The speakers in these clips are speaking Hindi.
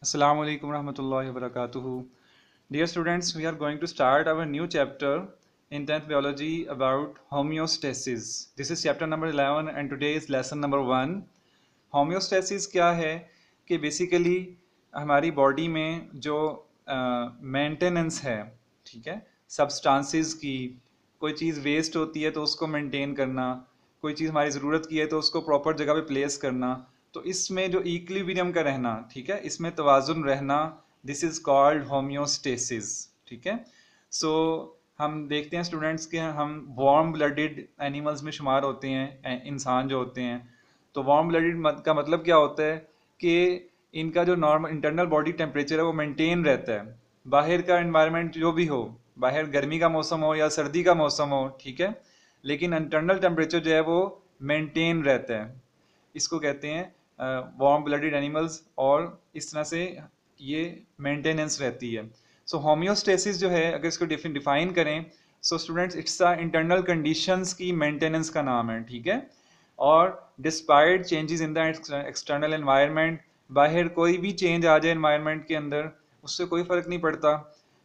Assalamu alaikum warahmatullahi wabarakatuh. Dear students, we are going to start our new chapter in 10th biology about homeostasis. This is chapter number 11 and today is lesson number 1. Homeostasis क्या है कि बेसिकली हमारी बॉडी में जो मेंटेनेंस है, ठीक है, सब्सटेंसेस की। कोई चीज़ वेस्ट होती है तो उसको मेंटेन करना, कोई चीज़ हमारी ज़रूरत की है तो उसको प्रॉपर जगह पे प्लेस करना। तो इसमें जो इक्विलिब्रियम का रहना, ठीक है, इसमें तवाज़ुन रहना, दिस इज़ कॉल्ड होम्योस्टेसिस। ठीक है। सो हम देखते हैं स्टूडेंट्स के हम वार्म ब्लडेड एनिमल्स में शुमार होते हैं, इंसान जो होते हैं। तो वार्म ब्लडेड का मतलब क्या होता है कि इनका जो नॉर्मल इंटरनल बॉडी टेम्परेचर है वो मेंटेन रहता है। बाहर का एनवायरनमेंट जो भी हो, बाहर गर्मी का मौसम हो या सर्दी का मौसम हो, ठीक है, लेकिन इंटरनल टेम्परेचर जो है वो मेंटेन रहता है। इसको कहते हैं वार्म ब्लडेड एनिमल्स, और इस तरह से ये मेंटेनेंस रहती है। सो होम्योस्टेसिस जो है, अगर इसको डिफाइन करें, so students it's the internal conditions की मेंटेनेंस का नाम है। ठीक है। और despite changes in the external environment, बाहर कोई भी चेंज आ जाए एनवायरनमेंट के अंदर, उससे कोई फ़र्क नहीं पड़ता,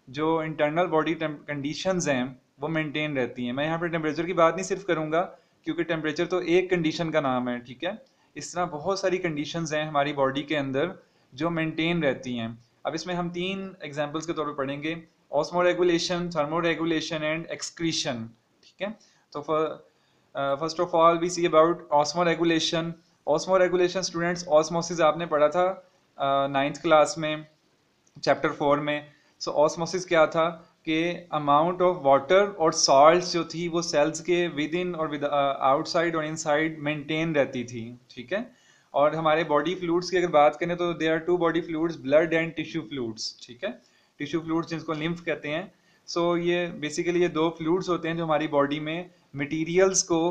जो इंटरनल बॉडी कंडीशंस हैं वो मेंटेन रहती हैं। मैं यहाँ पर टेम्परेचर की बात नहीं सिर्फ करूँगा, क्योंकि टेम्परेचर तो एक कंडीशन का नाम है। ठीक है। इस तरह बहुत सारी कंडीशंस हैं हमारी बॉडी के अंदर जो मेंटेन रहती हैं। अब इसमें हम 3 एग्जांपल्स के तौर पर पढ़ेंगे: osmoregulation, thermoregulation and excretion. ठीक है। तो first of all we see about osmoregulation. Osmoregulation students, osmosis आपने पढ़ा था 9th क्लास में, चैप्टर 4 में। सो ऑस्मोसिस क्या था कि अमाउंट ऑफ वाटर और सॉल्ट्स जो थी वो सेल्स के विद इन और विद आउटसाइड और इनसाइड मेंटेन रहती थी। ठीक है। और हमारे बॉडी फ्लूइड्स की अगर बात करें तो there are 2 body fluids, blood and tissue fluids. ठीक है। टिश्यू फ्लूइड्स जिसको लिम्फ कहते हैं। सो ये बेसिकली ये 2 फ्लूइड्स होते हैं जो हमारी बॉडी में मटेरियल्स को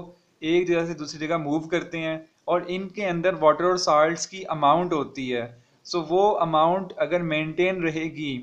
एक जगह से दूसरी जगह मूव करते हैं, और इनके अंदर वाटर और सॉल्ट्स की अमाउंट होती है। सो वो अमाउंट अगर मेंटेन रहेगी,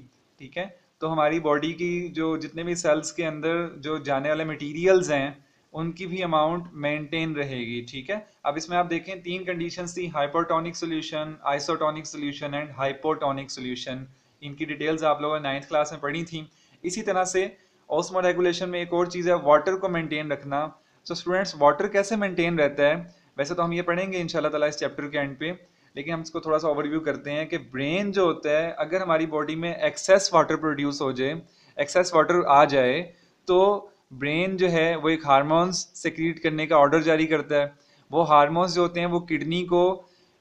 ठीक है, तो हमारी बॉडी की जो जितने भी सेल्स के अंदर जो जाने वाले मटेरियल्स हैं उनकी भी अमाउंट मेंटेन रहेगी। ठीक है। अब इसमें आप देखें 3 कंडीशंस थी: hypertonic solution, isotonic solution and hypotonic solution. इनकी डिटेल्स आप लोगों ने 9th क्लास में पढ़ी थी। इसी तरह से ऑस्मो रेगुलेशन में एक और चीज़ है, वाटर को मेंटेन रखना। सो स्टूडेंट्स, वाटर कैसे मेंटेन रहता है, वैसे तो हम ये पढ़ेंगे इंशाल्लाह ताला इस चैप्टर के एंड पे, लेकिन हम इसको थोड़ा सा ओवरव्यू करते हैं कि ब्रेन जो होता है, अगर हमारी बॉडी में एक्सेस वाटर प्रोड्यूस हो जाए, एक्सेस वाटर आ जाए, तो ब्रेन जो है वो एक हार्मोन्स सेक्रीट करने का ऑर्डर जारी करता है। वो हार्मोन्स जो होते हैं वो किडनी को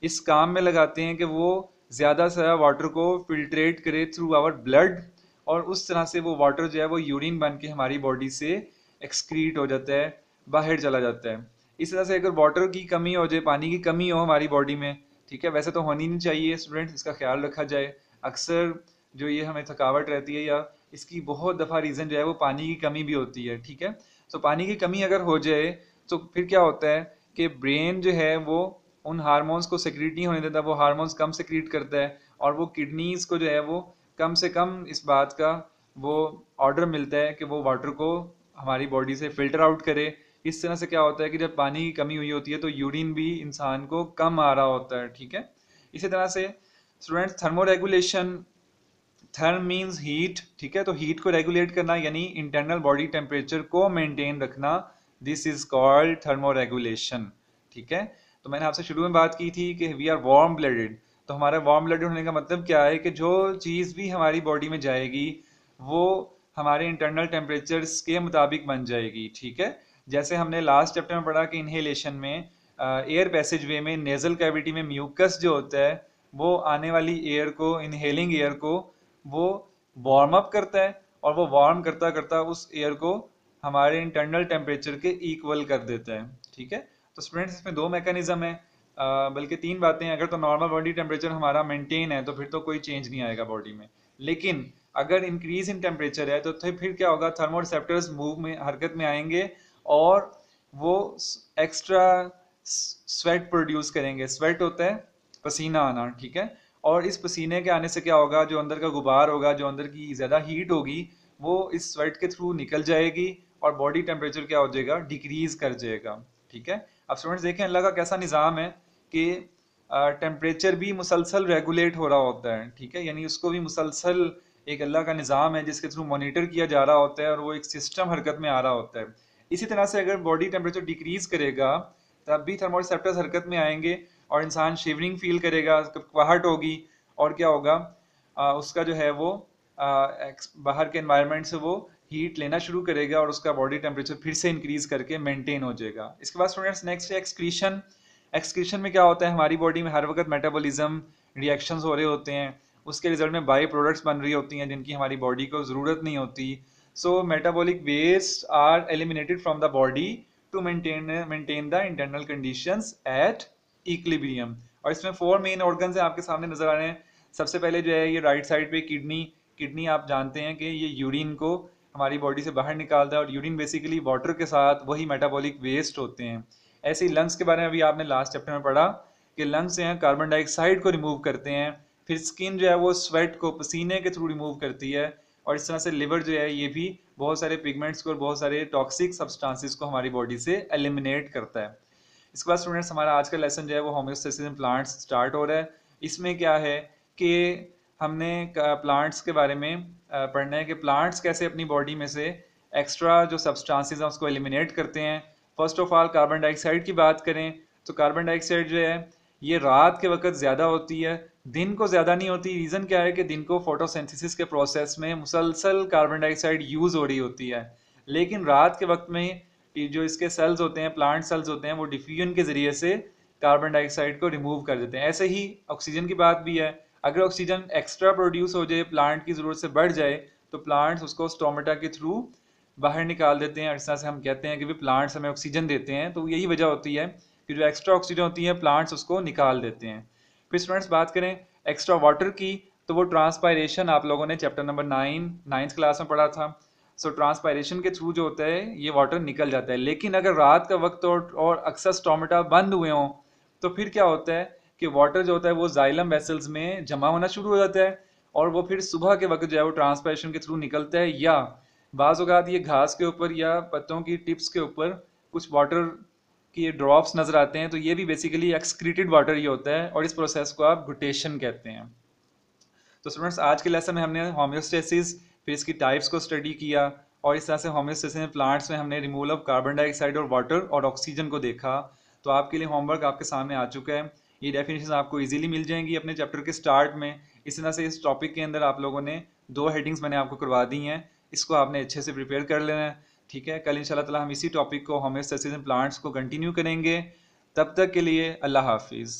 इस काम में लगाते हैं कि वो ज़्यादा से ज़्यादा वाटर को फिल्ट्रेट करे थ्रू आवर ब्लड, और उस तरह से वो वाटर जो है वो यूरिन बन के हमारी बॉडी से एक्सक्रीट हो जाता है, बाहर चला जाता है। इस तरह से अगर वाटर की कमी हो जाए, पानी की कमी हो हमारी बॉडी में, ठीक है, वैसे तो होनी नहीं चाहिए स्टूडेंट्स, इसका ख्याल रखा जाए। अक्सर जो ये हमें थकावट रहती है, या इसकी बहुत दफ़ा रीज़न जो है वो पानी की कमी भी होती है। ठीक है। तो पानी की कमी अगर हो जाए तो फिर क्या होता है कि ब्रेन जो है वो उन हार्मोन्स को सेक्रीट नहीं होने देता, वो हार्मोन्स कम सेक्रीट करता है, और वो किडनीज को जो है वो कम से कम इस बात का वो ऑर्डर मिलता है कि वो वाटर को हमारी बॉडी से फिल्टर आउट करे। इस तरह से क्या होता है कि जब पानी की कमी हुई होती है तो यूरिन भी इंसान को कम आ रहा होता है। ठीक है। इसी तरह से students, thermoregulation, therm means heat. ठीक है। तो हीट को रेगुलेट करना यानी इंटरनल बॉडी टेम्परेचर को मेंटेन रखना, this is called thermoregulation. ठीक है। तो मैंने आपसे शुरू में बात की थी कि वी आर वार्म ब्लडेड। तो हमारा वार्म ब्लडेड होने का मतलब क्या है कि जो चीज़ भी हमारी बॉडी में जाएगी वो हमारे इंटरनल टेम्परेचर्स के मुताबिक बन जाएगी। ठीक है। जैसे हमने लास्ट चैप्टर में पढ़ा कि इनहेलेशन में, एयर पैसेज वे में, नेजल कैविटी में म्यूकस जो होता है वो आने वाली एयर को, इनहेलिंग एयर को वो वार्म अप करता है, और वो वार्म करता करता उस एयर को हमारे इंटरनल टेम्परेचर के इक्वल कर देता है। ठीक है। तो स्टूडेंट्स, इसमें 2 मैकेनिज्म है, बल्कि 3 बातें हैं। अगर तो नॉर्मल बॉडी टेम्परेचर हमारा मेंटेन है तो फिर तो कोई चेंज नहीं आएगा बॉडी में, लेकिन अगर इंक्रीज इन टेम्परेचर है तो फिर क्या होगा, थर्मो रिसेप्टर्स मूव में, हरकत में आएंगे, और वो एक्स्ट्रा स्वेट प्रोड्यूस करेंगे। स्वेट होता है पसीना आना। ठीक है। और इस पसीने के आने से क्या होगा, जो अंदर का गुबार होगा, जो अंदर की ज़्यादा हीट होगी, वो इस स्वेट के थ्रू निकल जाएगी, और बॉडी टेम्परेचर क्या हो जाएगा, डिक्रीज कर जाएगा। ठीक है। अब स्टूडेंट्स देखें अल्लाह का कैसा निज़ाम है कि टेम्परेचर भी मुसलसल रेगुलेट हो रहा होता है, ठीक है, यानी उसको भी मुसलसल एक अल्लाह का निज़ाम है जिसके थ्रू मॉनिटर किया जा रहा होता है और वो एक सिस्टम हरकत में आ रहा होता है। इसी तरह से अगर बॉडी टेम्परेचर डिक्रीज करेगा तब भी थर्मोरिसेप्टर्स हरकत में आएंगे और इंसान शिवरिंग फील करेगा, कपकपाहट होगी, और क्या होगा, उसका जो है वो बाहर के एनवायरनमेंट से वो हीट लेना शुरू करेगा और उसका बॉडी टेम्परेचर फिर से इंक्रीज करके मेंटेन हो जाएगा। इसके बाद स्टूडेंट्स नेक्स्ट है एक्सक्रीशन। एक्सक्रीशन में क्या होता है, हमारी बॉडी में हर वक्त मेटाबॉलिज्म रिएक्शंस हो रहे होते हैं, उसके रिजल्ट में बाई प्रोडक्ट्स बन रही होती हैं जिनकी हमारी बॉडी को ज़रूरत नहीं होती। So metabolic waste are eliminated from the body to maintain the internal conditions at equilibrium. और इसमें 4 मेन ऑर्गन्स हैं, आपके सामने नजर आ रहे हैं। सबसे पहले जो है ये राइट साइड पे किडनी। किडनी आप जानते हैं कि ये यूरिन को हमारी बॉडी से बाहर निकालता है और यूरिन बेसिकली वाटर के साथ वही मेटाबॉलिक वेस्ट होते हैं। ऐसे ही लंग्स के बारे में अभी आपने लास्ट चैप्टर में पढ़ा कि लंग्स जो हैं कार्बन डाइऑक्साइड को रिमूव करते हैं, फिर स्किन जो है वो स्वेट को पसीने के थ्रू रिमूव करती है, और इस तरह से लिवर जो है ये भी बहुत सारे पिगमेंट्स को और बहुत सारे टॉक्सिक सब्सटेंसेस को हमारी बॉडी से एलिमिनेट करता है। इसके बाद स्टूडेंट्स हमारा आज का लेसन जो है वो होम्योस्टेसिस इन प्लांट्स स्टार्ट हो रहा है। इसमें क्या है कि हमने प्लांट्स के बारे में पढ़ना है कि प्लांट्स कैसे अपनी बॉडी में से एक्स्ट्रा जो सब्सटेंसेस हैं उसको एलिमिनेट करते हैं। First of all carbon dioxide की बात करें तो कार्बन डाइऑक्साइड जो है ये रात के वक्त ज़्यादा होती है, दिन को ज़्यादा नहीं होती। रीज़न क्या है कि दिन को फोटोसिंथेसिस के प्रोसेस में मुसलसल कार्बन डाइऑक्साइड यूज़ हो रही होती है, लेकिन रात के वक्त में जो इसके सेल्स होते हैं, प्लांट सेल्स होते हैं, वो डिफ्यूजन के ज़रिए से कार्बन डाइऑक्साइड को रिमूव कर देते हैं। ऐसे ही ऑक्सीजन की बात भी है, अगर ऑक्सीजन एक्स्ट्रा प्रोड्यूस हो जाए, प्लांट की ज़रूरत से बढ़ जाए, तो प्लांट्स उसको स्टोमेटा के थ्रू बाहर निकाल देते हैं और इस तरह से हम कहते हैं कि भी प्लांट्स हमें ऑक्सीजन देते हैं। तो यही वजह होती है कि जो एक्स्ट्रा ऑक्सीजन होती है प्लांट्स उसको निकाल देते हैं। फिर स्टूडेंट्स बात करें एक्स्ट्रा वाटर की, तो वो ट्रांसपायरेशन आप लोगों ने चैप्टर नंबर 9th क्लास में पढ़ा था। सो ट्रांसपायरेशन के थ्रू जो होता है ये वाटर निकल जाता है, लेकिन अगर रात का वक्त और अक्सर स्टोमेटा बंद हुए हों तो फिर क्या होता है कि वाटर जो होता है वो जाइलम वेसल्स में जमा होना शुरू हो जाता है और वो फिर सुबह के वक्त जो है वो ट्रांसपायरेशन के थ्रू निकलता है, या बाज़ औक़ात ये घास के ऊपर या पत्तों की टिप्स के ऊपर कुछ वाटर के ड्रॉप्स नज़र आते हैं, तो ये भी बेसिकली एक्सक्रीटेड वाटर ही होता है और इस प्रोसेस को आप गुटेशन कहते हैं। तो स्टूडेंट्स आज के लेसन में हमने होम्योस्टेसिस फिर इसकी टाइप्स को स्टडी किया और इस तरह से होम्योस्टेसिस में प्लांट्स में हमने रिमूवल ऑफ कार्बन डाइऑक्साइड और वाटर और ऑक्सीजन को देखा। तो आपके लिए होमवर्क आपके सामने आ चुका है, ये डेफिनेशन आपको इजीली मिल जाएंगी अपने चैप्टर के स्टार्ट में। इस तरह से इस टॉपिक के अंदर आप लोगों ने 2 हेडिंग्स मैंने आपको करवा दी हैं, इसको आपने अच्छे से प्रिपेयर कर लेना है, ठीक है। कल इंशाल्लाह ताला हम इसी टॉपिक को होम्योस्टेसिस इन प्लांट्स को कंटिन्यू करेंगे। तब तक के लिए अल्लाह हाफिज़।